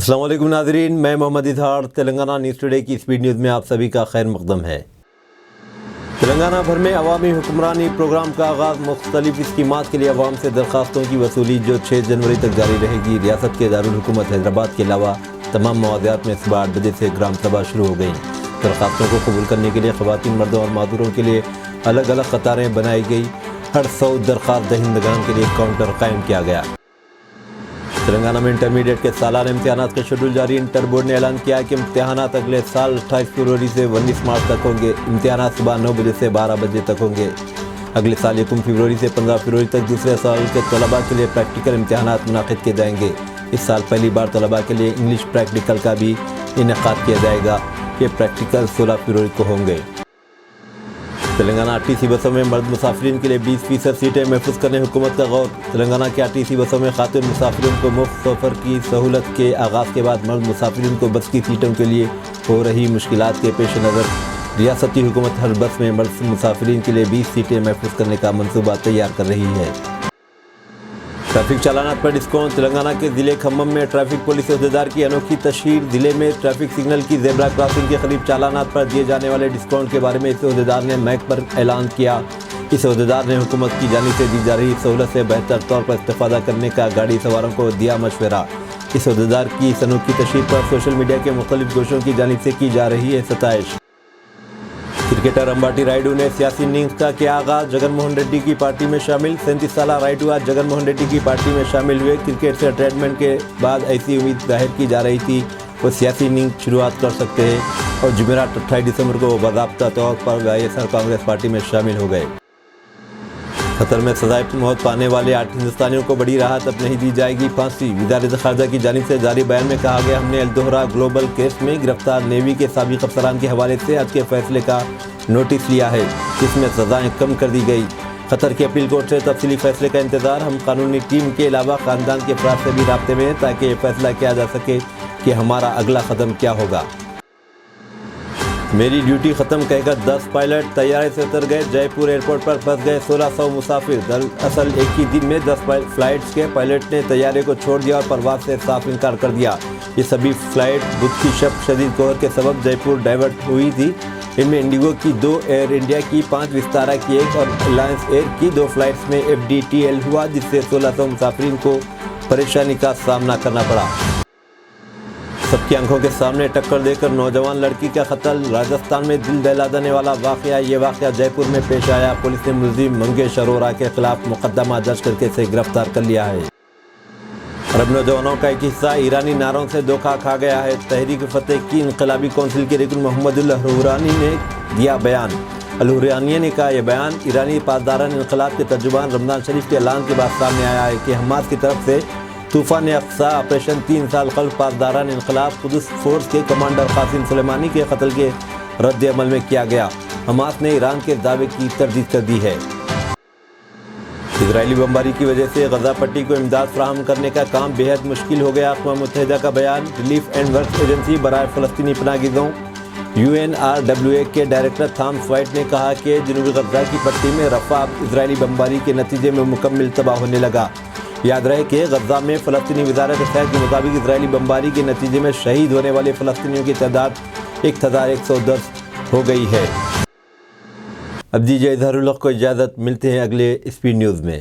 السلام علیکم ناظرین، میں محمد اظہار تلنگانہ نیوز ٹوڈے کی اسپیڈ نیوز میں آپ سبھی کا خیر مقدم ہے۔ تلنگانہ بھر میں عوامی حکمرانی پروگرام کا آغاز، مختلف اسکیمات کے لیے عوام سے درخواستوں کی وصولی جو 6 جنوری تک جاری رہے گی۔ ریاست کے دارالحکومت حیدرآباد کے علاوہ تمام مواضعات میں صبح 8 بجے سے گرام سبھا شروع ہو گئیں۔ درخواستوں کو قبول کرنے کے لیے خواتین، مردوں اور معذوروں کے لیے الگ الگ قطاریں بنائی گئی۔ ہر 100 درخواست دہندگان کے لیے کاؤنٹر قائم کیا گیا۔ تلنگانہ میں انٹرمیڈیٹ کے سالانہ امتحانات کا شیڈول جاری۔ انٹر بورڈ نے اعلان کیا کہ امتحانات اگلے سال 28 فروری سے 19 مارچ تک ہوں گے۔ امتحانات صبح 9 بجے سے 12 بجے تک ہوں گے۔ اگلے سال 1 فروری سے 15 فروری تک دوسرے سال کے طلباء کے لیے پریکٹیکل امتحانات منعقد کیے جائیں گے۔ اس سال پہلی بار طلباء کے لیے انگلش پریکٹیکل کا بھی انعقاد کیا جائے گا۔ یہ پریکٹیکل 16 فروری کو ہوں گے۔ تلنگانہ آرٹی سی بسوں میں مرد مسافرین کے لیے 20% سیٹیں محفوظ کرنے حکومت کا غور۔ تلنگانہ کے آرٹی سی بسوں میں خاتون مسافرین کو مفت سفر کی سہولت کے آغاز کے بعد مرد مسافرین کو بس کی سیٹوں کے لیے ہو رہی مشکلات کے پیش نظر ریاستی حکومت ہر بس میں مرد مسافرین کے لیے 20 سیٹیں محفوظ کرنے کا منصوبہ تیار کر رہی ہے۔ ٹریفک چالانات پر ڈسکاؤنٹ۔ تلنگانہ کے ضلع کھمم میں ٹریفک پولیس عہدیدار کی انوکھی تشہیر۔ ضلع میں ٹریفک سگنل کی زیبرا کراسنگ کے قریب چالانات پر دیے جانے والے ڈسکاؤنٹ کے بارے میں اس عہدیدار نے میک پر اعلان کیا۔ اس عہدیدار نے حکومت کی جانب سے دی جا رہی سہولت سے بہتر طور پر استفادہ کرنے کا گاڑی سواروں کو دیا مشورہ۔ اس عہدیدار کی اس انوکھی تشہیر پر سوشل میڈیا کے مختلف گوشوں کی جانب سے کی جا رہی ہے ستائش۔ کرکٹر امباٹی رائیڈو نے سیاسی اننگز کا کیا آغاز، جگن موہن ریڈی کی پارٹی میں شامل۔ 37 سالہ رائیڈو آج جگن موہن ریڈی کی پارٹی میں شامل ہوئے۔ کرکٹ سے ریٹائرمنٹ کے بعد ایسی امید ظاہر کی جا رہی تھی وہ سیاسی اننگز شروعات کر سکتے ہیں اور جمعرات 28 دسمبر کو وہ باضابطہ طور پر WSR کانگریس پارٹی میں شامل ہو گئے۔ قطر میں سزائے موت پانے والے 8 ہندوستانیوں کو بڑی راحت اب نہیں دی جائے گی پھانسی۔ وزارت خارجہ کی جانب سے جاری بیان میں کہا گیا، ہم نے الدوحرہ گلوبل کیس میں گرفتار نیوی کے سابق افسران کے حوالے سے آج کے فیصلے کا نوٹس لیا ہے، جس میں سزائیں کم کر دی گئی۔ قطر کی اپیل کورٹ سے تفصیلی فیصلے کا انتظار۔ ہم قانونی ٹیم کے علاوہ خاندان کے افراد سے بھی رابطے میں ہیں تاکہ یہ فیصلہ کیا جا سکے کہ ہمارا اگلا قدم کیا ہوگا۔ میری ڈیوٹی ختم کہہ کر 10 پائلٹ طیارے سے اتر گئے۔ جے پور ایئرپورٹ پر پھنس گئے 1600 مسافر۔ دراصل ایک ہی دن میں 10 فلائٹس کے پائلٹ نے طیارے کو چھوڑ دیا اور پرواز سے صاف انکار کر دیا۔ یہ سبھی فلائٹ بدھ کی شب شدید کوہر کے سبب جے پور ڈائیورٹ ہوئی تھی۔ ان میں انڈیگو کی 2، ایئر انڈیا کی 5، وستارا کی 1 اور ریلائنس ایئر کی 2 فلائٹس میں FDTL ہوا، جس سے 1600 مسافرین کو پریشانی کا سامنا کرنا پڑا۔ سب کی آنکھوں کے سامنے ٹکر دے کر نوجوان لڑکی کا قتل۔ راجستھان میں دل دہلا دینے والا واقعہ۔ یہ واقعہ جے پور میں پیش آیا۔ پولیس نے ملزم منگیش اروڑا کے خلاف مقدمہ درج کر کے اسے گرفتار کر لیا ہے۔ عرب نوجوانوں کا ایک حصہ ایرانی نعروں سے دھوکہ کھا گیا ہے۔ تحریک فتح کی انقلابی کونسل کے رکن محمد الحورانی نے دیا بیان۔ الحورانی نے کہا، یہ بیان ایرانی پاسداران انقلاب کے ترجمان رمضان شریف کے اعلان کے بعد سامنے آیا ہے کہ حماس کی طرف سے طوفان اقصیٰ آپریشن 3 سال قبل پاسداران انقلاب قدس فورس کے کمانڈر قاسم سلیمانی کے قتل کے رد عمل میں کیا گیا۔ حماس نے ایران کے دعوے کی تردید کر دی ہے۔ اسرائیلی بمباری کی وجہ سے غزہ پٹی کو امداد فراہم کرنے کا کام بے حد مشکل ہو گیا۔ اقوام متحدہ کا بیان۔ ریلیف اینڈ ورکس ایجنسی برائے فلسطینی پناہ گزینوں UNRWA کے ڈائریکٹر تھامس وائٹ نے کہا کہ جنوبی غزہ کی پٹی میں رفح اب اسرائیلی بمباری کے نتیجے میں مکمل تباہ ہونے لگا۔ یاد رہے کہ غزہ میں فلسطینی وزارت صحت کے مطابق اسرائیلی بمباری کے نتیجے میں شہید ہونے والے فلسطینیوں کی تعداد 1110 ہو گئی ہے۔ اب دیجیے اظہار الحق کو اجازت، ملتے ہیں اگلے اسپیڈ نیوز میں۔